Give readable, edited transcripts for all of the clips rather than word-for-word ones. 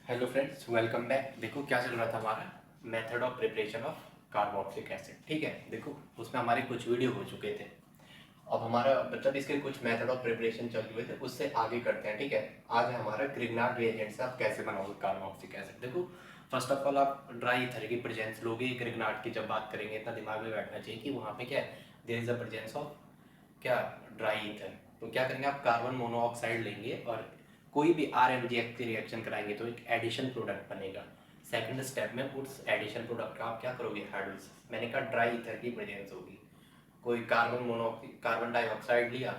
Hello friends, welcome back. देखो क्या चल रहा था हमारा method of preparation of carboxylic acid. ठीक है, देखो उसमें हमारे कुछ वीडियो हो चुके थे। अब हमारा मतलब इसके कुछ मेथड ऑफ प्रिपरेशन चल हुए थे, उससे आगे करते हैं। ठीक है, आज है हमारा ग्रिग्नार्ड रिएजेंट से आप कैसे बनाओगे कार्बोक्सिलिक एसिड। देखो फर्स्ट ऑफ ऑल आप ड्राई ईथर की प्रेजेंस लोगे। ग्रिग्नार्ड की जब बात करेंगे इतना दिमाग में बैठना चाहिए कि वहाँ पे क्या है, there is a presence of क्या, ड्राई ईथर। तो क्या करेंगे आप, कार्बन मोनोऑक्साइड लेंगे और कोई भी RMgX की रिएक्शन कराएंगे तो एक एडिशन प्रोडक्ट बनेगा। सेकंड स्टेप में उस एडिशन प्रोडक्ट का आप क्या करोगे, हाइड्रोलिसिस। मैंने कहा ड्राई ईथर की प्रेजेंस होगी, कोई कार्बन डाइऑक्साइड लिया,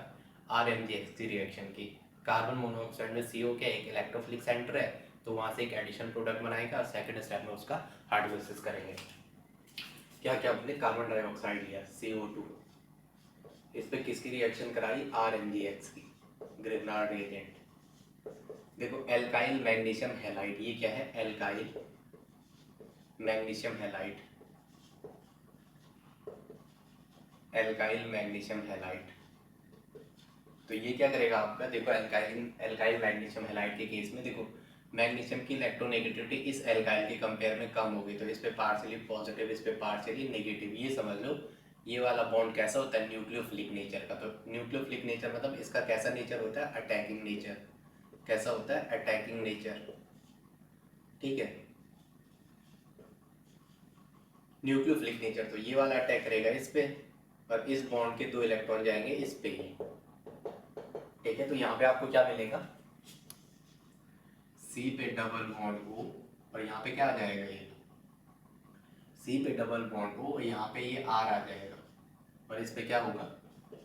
RMgX की रिएक्शन की, कार्बन मोनोऑक्साइड में CO के एक इलेक्ट्रोफिलिक सेंटर है तो वहाँ से एक एडिशन प्रोडक्ट बनाएगा। सेकंड स्टेप में उसका हाइड्रोलिसिस करेंगे। क्या क्या अपने कार्बन डाइऑक्साइड लिया CO2, इस पे किसकी रिएक्शन कराई, RMgX की, ग्रिग्नार्ड रिएजेंट। देखो एल्काइल मैग्नीशियम हैलाइड, ये क्या है, alkyl magnesium halide, alkyl magnesium halide. तो ये क्या करेगा आपका, देखो एल्काइल मैग्नीशियम हैलाइड के केस में देखो मैग्नीशियम की इलेक्ट्रोनेगेटिविटी इस एल्काइल के कंपेयर में कम होगी, तो इस पे पार्शियली पॉजिटिव, इस पे पार्शियली नेगेटिव। ये समझ लो ये वाला बॉन्ड कैसा होता है, न्यूक्लियोफिलिक नेचर का। तो न्यूक्लियोफिलिक नेचर मतलब इसका कैसा नेचर होता है, अटैकिंग नेचर। कैसा होता है, अटैकिंग नेचर। ठीक है, न्यूक्लियोफिलिक नेचर, तो ये वाला अटैक करेगा इस पे और इस बॉन्ड के 2 इलेक्ट्रॉन जाएंगे इस पे ही। ठीक है, तो यहाँ पे आपको क्या मिलेगा, C पे डबल बॉन्ड O और यहाँ पे क्या आ जाएगा, ये C पे डबल बॉन्ड O और यहाँ पे ये R आ जाएगा और इस पे क्या होगा,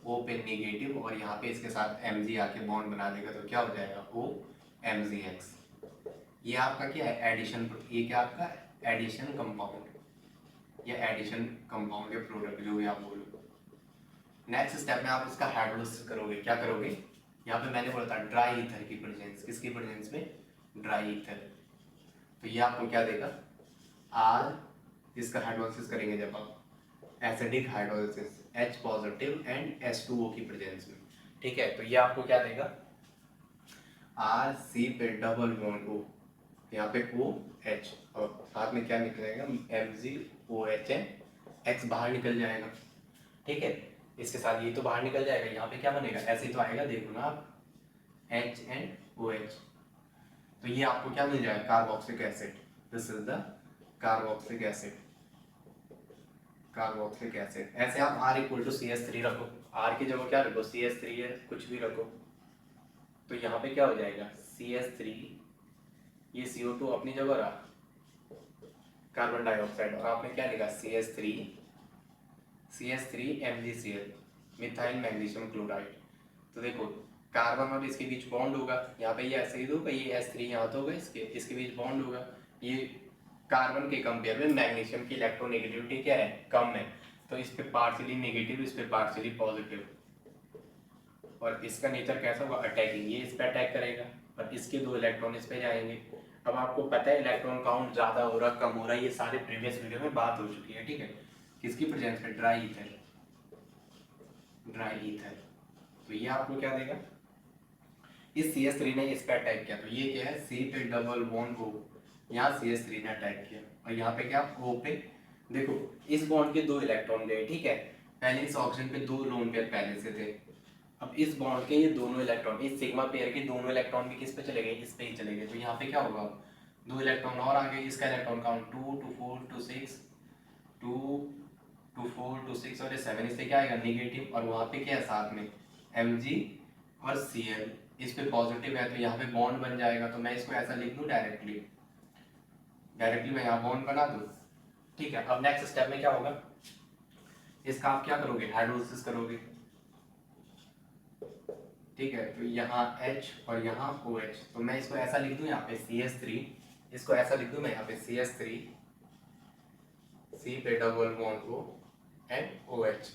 O पे नेगेटिव और यहाँ पे इसके साथ Mg आके बॉन्ड बना देगा तो क्या हो जाएगा, OMgX। ये आपका क्या है, एडिशन। ये क्या आपका एडिशन कंपाउंड या एडिशन कंपाउंड या प्रोडक्ट, जो भी आप बोलो। नेक्स्ट स्टेप में आप इसका हाइड्रोलिसिस करोगे। क्या करोगे, यहाँ पे मैंने बोला था ड्राई ईथर की प्रेजेंस, किसकी प्रेजेंस में, ड्राई ईथर। तो ये आपको क्या देगा, आर, इसका हाइड्रोलिसिस करेंगे जब आप, acidic hydrolysis, H positive and H2O की प्रेजेंस में। ठीक है, तो ये आपको क्या देगा, RC पे डबल बॉन्ड O, यहाँ पे OH और साथ में क्या निकलेगा, MgOH, X बाहर निकल जाएगा। ठीक है, इसके साथ ये तो बाहर निकल जाएगा, यहाँ पे क्या बनेगा, ऐसे ही तो आएगा, देखो ना आप, H एंड OH। तो ये आपको क्या मिल जाएगा, carboxylic acid. This is the carboxylic acid, carboxylic acid. ऐसे आप R इक्वल टू CH3 रखो, R की जगह क्या रखो, CH3 है, कुछ भी रखो। तो यहाँ पे क्या हो जाएगा, CH3, ये CO2 अपनी जगह रहा, कार्बन डाइऑक्साइड, और आपने क्या लिखा, CH3 MgCl, methyl magnesium chloride. तो देखो कार्बन और इसके बीच बॉन्ड होगा, यहाँ पे ये ऐसे ही होगा, ये H3 यहाँ तो होगा, इसके बीच बॉन्ड होगा। ये कार्बन के कंपेयर में मैग्नीशियम की इलेक्ट्रोनेगेटिविटी क्या है, कम है, तो इस पे पार्शियली नेगेटिव, इस पे पार्शियली पॉजिटिव। और इसका नेचर कैसा होगा, अटैकिंग, ये इस पे अटैक करेगा और इसके 2 इलेक्ट्रॉन इस पे जाएंगे। अब आपको पता है इलेक्ट्रॉन काउंट ज्यादा हो रहा, कम हो रहा, ये सारे प्रीवियस वीडियो में बात हो चुकी है। ठीक है, किसकी प्रेजेंस में, ड्राई ईथर, ड्राई ईथर। तो ये आपको क्या देगा, इस CH3 ने इस पे अटैक किया, तो ये क्या है, C पे डबल बॉन्ड O, यहाँ CH3 ने अटैक किया और यहाँ पे क्या, O पे। देखो इस बॉन्ड के 2 इलेक्ट्रॉन गए। ठीक है, पहले इस ऑक्सीजन पे 2 लोन पेयर पहले से थे, अब इस बॉन्ड के ये दोनों इलेक्ट्रॉन, इस सिग्मा पेयर के दोनों इलेक्ट्रॉन भी किस पे चले गए, इस पे ही चले गए। तो यहाँ पे क्या होगा, 2 इलेक्ट्रॉन और आ गए, इसका इलेक्ट्रॉन काउंट 2 2 4 2 6, 2 2 4 2 6 और ये 7, इससे क्या आएगा, नेगेटिव। और वहाँ पे क्या है साथ में, Mg और Cl, इस पे पॉजिटिव है तो यहाँ पे बॉन्ड बन जाएगा। तो मैं इसको ऐसा लिख दूँ डायरेक्टली, मैं यहाँ बॉन्ड बना दूँ। ठीक है, अब नेक्स्ट स्टेप में क्या होगा, इसका आप क्या करोगे, हाइड्रोलिसिस करोगे। ठीक है, तो यहाँ H और यहाँ OH, तो मैं इसको ऐसा लिख दूँ यहाँ पे CH3, इसको ऐसा लिख दूँ मैं यहाँ पे CH3, C पे double bond O and OH,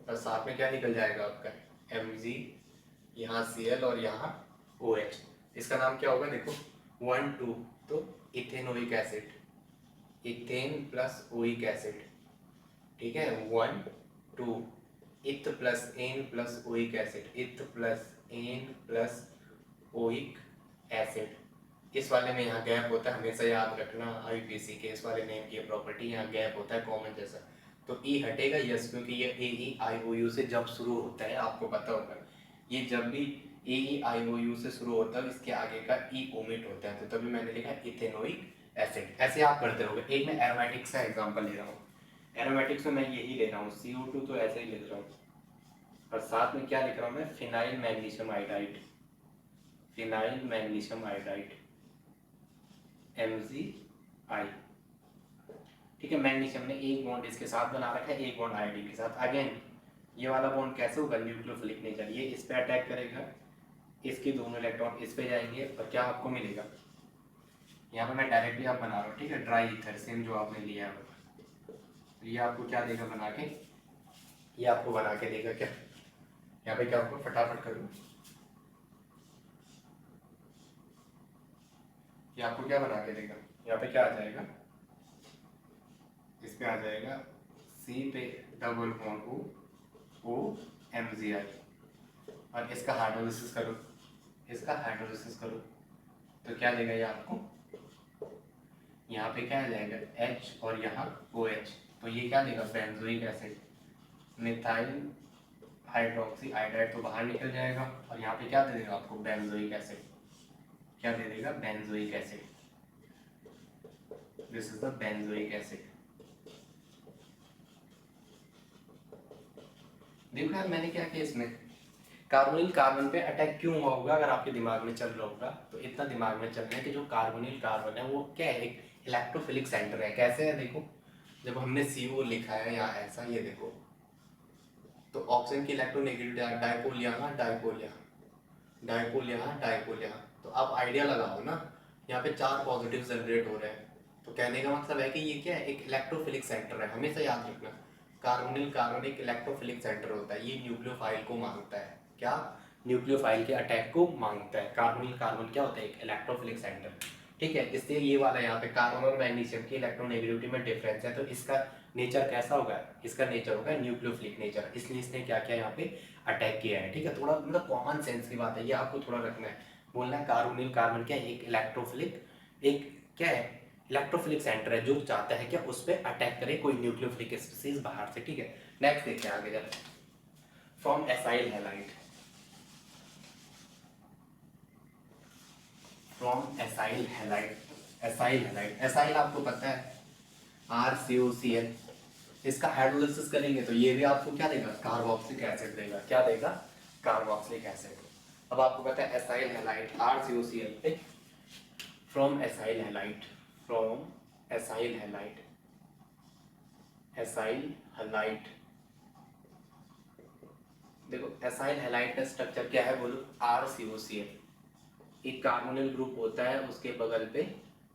और साथ में क्या निकल जाएगा आपका, Mg, यहाँ Cl और यहाँ OH। इसका नाम क्या होगा, देखो 1 2, तो ethanoic acid, ethane plus oic acid. ठीक है, 1 2, eth plus N plus oic acid, eth plus N plus oic acid. इस वाले में यहाँ गैप होता है, हमेशा याद रखना आईपीसी के इस वाले नेम की प्रॉपर्टी, यहाँ गैप होता है कॉमन जैसा, तो ई हटेगा यस, क्योंकि ये ए ई आई ओ यू से जब शुरू होता है आपको पता होगा, ये जब भी ए ई आई ओ यू से शुरू होता है इसके आगे का ई ओमिट होता है, तो तभी मैंने लिखा इथेनोइक एसिड। ऐसे आप करते रहोगे। एक मैं एरोमेटिक्स का एग्जाम्पल ले रहा हूँ, एरोमेटिक्स में मैं यही ले रहा हूँ CO2, तो ऐसे ही लिख रहा हूँ, और साथ में क्या लिख रहा हूँ मैं, phenyl magnesium iodide, phenyl magnesium iodide MgI। ठीक है, मैग्नीशियम ने एक बॉन्ड इसके साथ बना रखा है, एक बॉन्ड आयोडीन के साथ। अगेन ये वाला बॉन्ड कैसे होगा, न्यूक्लियोफिलिक नेचर, ये इस पे अटैक करेगा, इसके दोनों इलेक्ट्रॉन इस पे जाएंगे, और क्या आपको मिलेगा, यहाँ पे मैं डायरेक्टली आप बना रहा हूँ, ठीक है, ड्राई ईथर सेम जो आपने लिया है, तो ये आपको क्या देगा बना के, ये आपको बना के देगा क्या, यहाँ पे क्या आपको फटाफट करूँ, ये आपको क्या बना के देगा, यहाँ पे क्या आ जाएगा, इस पे आ जाएगा C पे डबल बॉन्ड O MgI, और इसका हाइड्रोलिसिस करो, इसका हाइड्रोलिसिस करो, तो क्या देगा ये आपको, यहाँ पे क्या आ जाएगा H और यहाँ OH, तो ये क्या देगा benzoic acid, methyl hydroxy iodide तो बाहर निकल जाएगा, और यहाँ पे क्या दे देगा आपको बेंजोइक एसिड, क्या दे देगा benzoic acid, this is the benzoic acid. देखो यार मैंने क्या किया इसमें, कार्बोनिल कार्बन पे अटैक क्यों हुआ होगा, अगर आपके दिमाग में चल रहा होगा तो इतना दिमाग में चलना है कि जो कार्बोनिल कार्बन है वो क्या है, एक इलेक्ट्रोफिलिक सेंटर है। कैसे है देखो, जब हमने CO लिखा है या ऐसा, ये देखो, तो ऑक्सीजन की इलेक्ट्रोनेगेटिविटी डायपोल यहाँ, डायपोल यहाँ, डायपोल यहाँ, डायपोल यहाँ, तो आप आइडिया लगाओ ना, यहाँ पे 4 पॉजिटिव जनरेट हो रहे हैं, तो कहने का मतलब है कि ये क्या है, एक इलेक्ट्रोफिलिक सेंटर है। हमेशा याद रखना, कार्बोनिल कार्बन एक इलेक्ट्रोफिलिक सेंटर होता है, ये न्यूक्लियोफाइल को मांगता है, क्या, न्यूक्लियोफाइल के अटैक को मांगता है। कार्बोनिल कार्बन क्या होता है, एक इलेक्ट्रोफिलिक सेंटर, ठीक है। इसलिए ये वाला यहाँ पे कार्बन और मैग्नीशियम की इलेक्ट्रोनेगेटिविटी में डिफरेंस है, तो इसका नेचर कैसा होगा, इसका नेचर होगा न्यूक्लियोफिलिक नेचर, इसलिए इसने क्या किया यहाँ पे अटैक किया है, ठीक है। थोड़ा मतलब कॉमन सेंस की बात है, ये आपको थोड़ा रखना है, बोलना है कार्बोनिल कार्बन क्या है, एक इलेक्ट्रोफिलिक, एक क्या है, इलेक्ट्रोफिलिक सेंटर है जो चाहता है क्या उस पर अटैक करे कोई न्यूक्लियोफिलिक स्पीसीज बाहर से, ठीक है। नेक्स्ट देखते हैं आगे चलते, from acyl halide, from acyl halide, acyl halide, acyl आपको पता है RCOCl, इसका हाइड्रोलिसिस करेंगे तो ये भी आपको क्या देगा, कार्बोक्सिलिक एसिड देगा, क्या देगा, कार्बोक्सिलिक एसिड। अब आपको पता है एसाइल हैलाइड RCOCl पे, from acyl halide, from acyl halide, acyl halide, देखो एसाइल हैलाइड का स्ट्रक्चर क्या है बोलो, RCOCl, एक कार्बोनिल ग्रुप होता है उसके बगल पे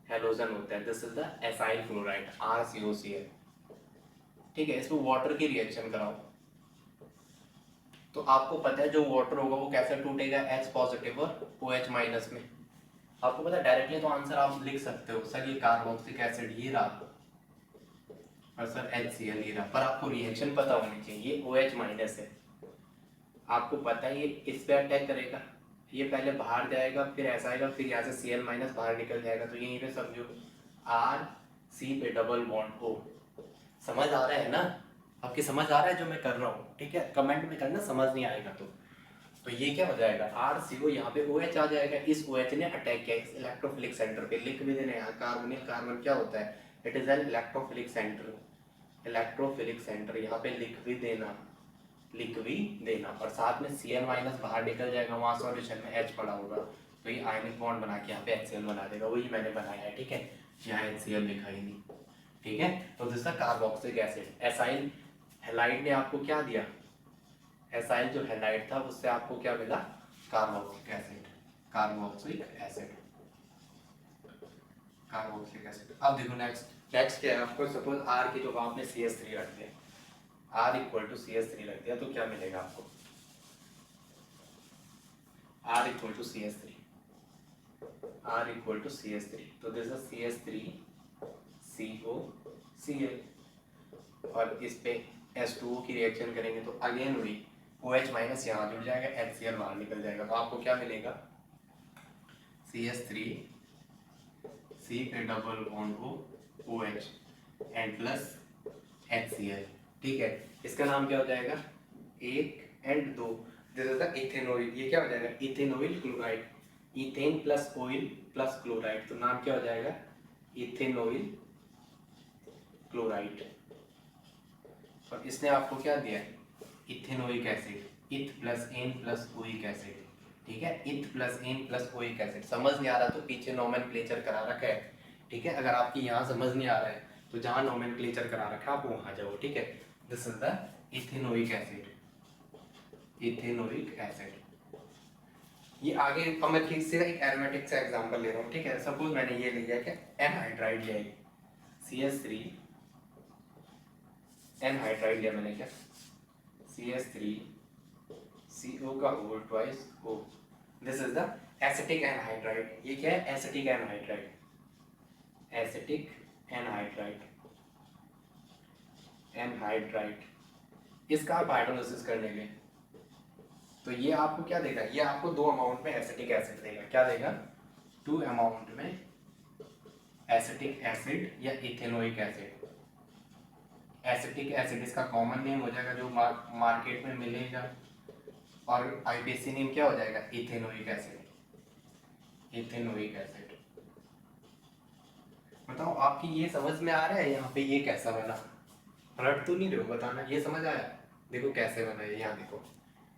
हेलोजन होता है, this is the acyl chloride RCOCl, ठीक है। इसमें वाटर की रिएक्शन कराओ तो आपको पता है जो वाटर होगा वो कैसे टूटेगा, H पॉजिटिव और OH माइनस में, आपको पता है डायरेक्टली तो आंसर आप लिख सकते हो सर ये कार्बोक्सिलिक एसिड ही रहा और सर HCl ही रहा, पर आपको रिएक्शन पता होनी चाहिए, ये OH माइनस है, आपको पता है ये इस पे अटैक करेगा, ये पहले बाहर जाएगा फिर ऐसा आएगा, फिर यहाँ से Cl माइनस बाहर निकल जाएगा, तो यहीं पे समझो RC पे डबल बॉन्ड O, समझ आ रहा है ना, आपकी समझ आ रहा है जो मैं कर रहा हूँ, ठीक है। कमेंट में करना समझ नहीं आएगा तो ये क्या हो जाएगा RCO, यहाँ पे OH आ जाएगा, इस OH ने अटैक किया इस इलेक्ट्रोफिलिक सेंटर पे, लिख भी देना यहाँ कार्बोनिल कार्बन क्या होता है, it is an electrophilic centre, electrophilic centre यहाँ पे लिख भी देना, लिख भी देना, और साथ में Cl माइनस बाहर निकल जाएगा, वहाँ सॉल्यूशन में H पड़ा होगा तो ये आयनिक बॉन्ड बना के यहाँ पे HCl बना देगा, वही मैंने बनाया है, ठीक है, यहाँ HCl लिखा ही नहीं, ठीक है। तो this carboxylic acid, acyl halide ने आपको क्या दिया, एसाइल जो हैलाइड था उससे आपको क्या मिला, carboxylic acid, carboxylic acid, carboxylic acid. अब देखो नेक्स्ट क्या है, आपको सपोज R की जगह आपने CH3 रख दिया, R इक्वल टू CH3 रख दिया तो क्या मिलेगा आपको, R equal to CH3, R equal to CH3, तो दिस इज CH3 COCl, और इस पे H2O की रिएक्शन करेंगे तो अगेन वही OH माइनस यहाँ जुड़ जाएगा, HCl बाहर निकल जाएगा, तो आपको क्या मिलेगा CH3 सी पे double bond O H and plus HCl। ठीक है, इसका नाम क्या हो जाएगा, 1 and 2, this is the ethanoyl. ये क्या हो जाएगा, ethanoyl chloride. Ethane plus oil plus chloride, तो नाम क्या हो जाएगा, इथेनॉइल क्लोराइड। और इसने आपको क्या दिया, ethanoic acid, eth plus N plus oic acid. ठीक है, eth plus N plus oic acid. समझ नहीं आ रहा तो पीछे नोमेनक्लेचर करा रखा है। ठीक है, अगर आपकी यहाँ समझ नहीं आ रहा है तो जहाँ नोमेनक्लेचर करा रखा है आप वहाँ जाओ। ठीक है, this is the ethanoic acid, ethanoic acid. ये आगे अब मैं ठीक से एक एरोमेटिक से एग्जांपल ले रहा हूँ। ठीक है, सपोज मैंने ये लिया क्या, एनहाइड्राइड लिया, CH3 एनहाइड्राइड लिया मैंने क्या, CH3 CO का whole twice O, this is the acetic anhydride. ये क्या है, acetic anhydride, acetic anhydride, anhydride. इसका आप हाइड्रोलिसिस कर लेंगे तो ये आपको क्या देगा, ये आपको 2 अमाउंट में एसिटिक एसिड देगा। क्या देगा, 2 अमाउंट में एसिटिक एसिड या इथेनोइक एसिड। एसिटिक एसिड इसका कॉमन नेम हो जाएगा जो मार्केट में मिलेगा, और IPC नेम क्या हो जाएगा, इथेनोइक एसिड, इथेनोइक एसिड। बताओ आपकी ये समझ में आ रहा है, यहाँ पे ये कैसा बना, रट तो नहीं रहे हो, बताना ये समझ आया। देखो कैसे बना है, यहाँ देखो,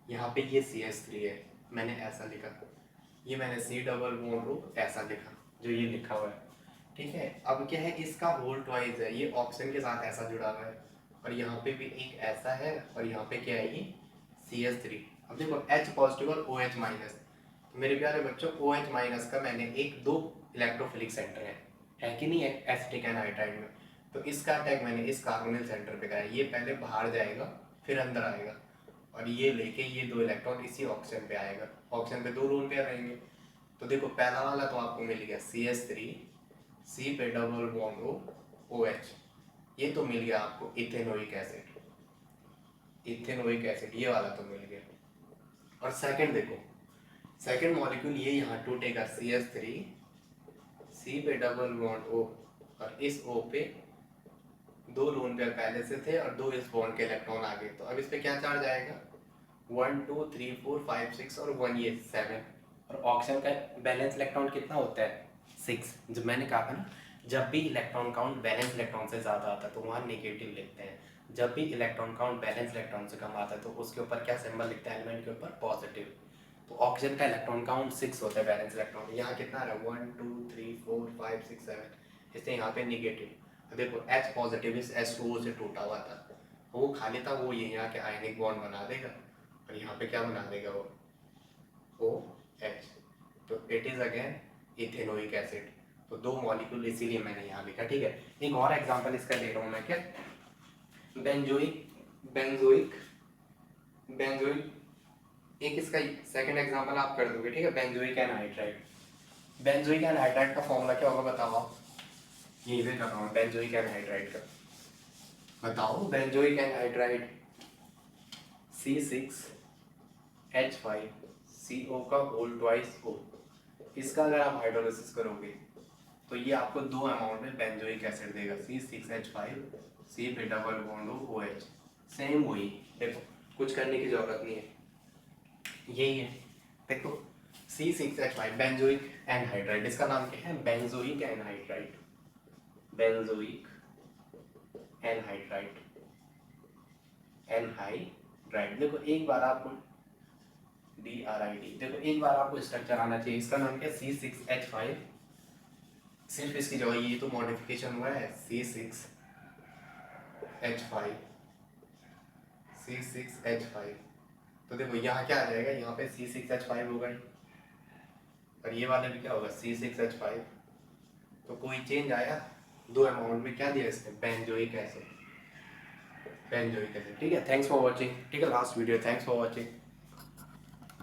यहाँ पे ये CH3 है, मैंने ऐसा लिखा, ये मैंने C डबल बॉन्ड रो ऐसा लिखा, जो ये लिखा हुआ है। ठीक है, अब क्या है, इसका होल ट्वाइस है, ये ऑक्सीजन के साथ ऐसा जुड़ा हुआ है, और यहाँ पे भी एक ऐसा है, और यहाँ पे क्या है, ये CH3। अब देखो H पॉजिटिव और OH माइनस, तो मेरे प्यारे बच्चों OH माइनस का मैंने 1-2 इलेक्ट्रोफिलिक सेंटर है कि नहीं है एसिटिक एनहाइड्राइड में, तो इसका अटैक मैंने इस कार्बोनिल सेंटर पे करा। ये पहले बाहर जाएगा फिर अंदर आएगा, और ये लेके ये 2 इलेक्ट्रॉन इसी ऑक्सीजन पे आएगा, ऑक्सीजन पे 2 लोन पेयर रहेंगे। तो देखो पहला वाला तो आपको मिल गया CH3 C पे डबल बॉन्ड OH, ये तो मिल गया आपको इथेनोइक एसिड, इथेनोइक एसिड ये वाला तो मिल गया। और सेकंड देखो, सेकंड मॉलिक्यूल ये यहाँ टूटेगा, CH3 C पे डबल बॉन्ड O, और इस O पे 2 लोन पेयर पहले से थे और 2 इस बॉन्ड के इलेक्ट्रॉन आ गए, तो अब इस पे क्या चार्ज आएगा, 1 2 3 4 5 6 और 1 ये 7। और ऑक्सीजन का बैलेंस इलेक्ट्रॉन कितना होता है, 6। जब मैंने कहा था ना, जब भी इलेक्ट्रॉन काउंट बैलेंस इलेक्ट्रॉन से ज़्यादा आता है तो वहाँ नेगेटिव लिखते हैं, जब भी इलेक्ट्रॉन काउंट बैलेंस इलेक्ट्रॉन से कम आता है तो उसके ऊपर क्या सिंबल लिखते हैं, एलिमेंट के ऊपर पॉजिटिव। तो ऑक्सीजन का इलेक्ट्रॉन काउंट 6 होता है बैलेंस इलेक्ट्रॉन, यहाँ कितना आ रहा है 1 2 3 4 5 6 7, इसलिए यहाँ पे नेगेटिव। देखो H पॉजिटिव इस H2O से टूटा हुआ था, वो खाली था, वो यहाँ के आयनिक बॉन्ड बना देगा, और यहाँ पे क्या बना देगा वो OH, तो it is again ethanoic acid. तो 2 मॉलिक्यूल इसीलिए मैंने यहाँ लिखा। ठीक है, एक और एग्जांपल इसका ले रहा हूँ मैं, क्या, बेंजोइक, बेंजोइक, बेंजोइक, एक इसका सेकंड एग्जांपल आप कर दोगे। ठीक है, बेंजोइक एनहाइड्राइड, बेंजोइक एनहाइड्राइड का फॉर्मूला क्या होगा बताओ आप, यही पे कर रहा हूँ, बेंजोइक एनहाइड्राइड का बताओ। बेंजोइक एनहाइड्राइड C6H5CO का होल ट्वाइस O, इसका अगर आप हाइड्रोलिसिस करोगे तो ये आपको 2 अमाउंट में बेंजोइक एसिड देगा, C6H5 C पे डबल बॉन्ड OH, सेम वही। देखो कुछ करने की जरूरत नहीं है, यही है। देखो C6H5 बेंजोइक एनहाइड्राइड, इसका नाम क्या है, benzoic anhydride, benzoic anhydride, anhydride. देखो एक बार आपको DRID, देखो एक बार आपको स्ट्रक्चर आना चाहिए। इसका नाम क्या है, C6H5, सिर्फ इसकी जगह ये तो मॉडिफिकेशन हुआ है, C6H5, C6H5। तो देखो यहाँ क्या आ जाएगा, यहाँ पे C6H5 होगा, और ये वाले भी क्या होगा, C6H5। तो कोई चेंज आया, 2 अमाउंट में क्या दिया इसने, बेंजोइक एसिड, बेंजोइक एसिड। ठीक है, थैंक्स फॉर वॉचिंग। ठीक है, last video, thanks for watching.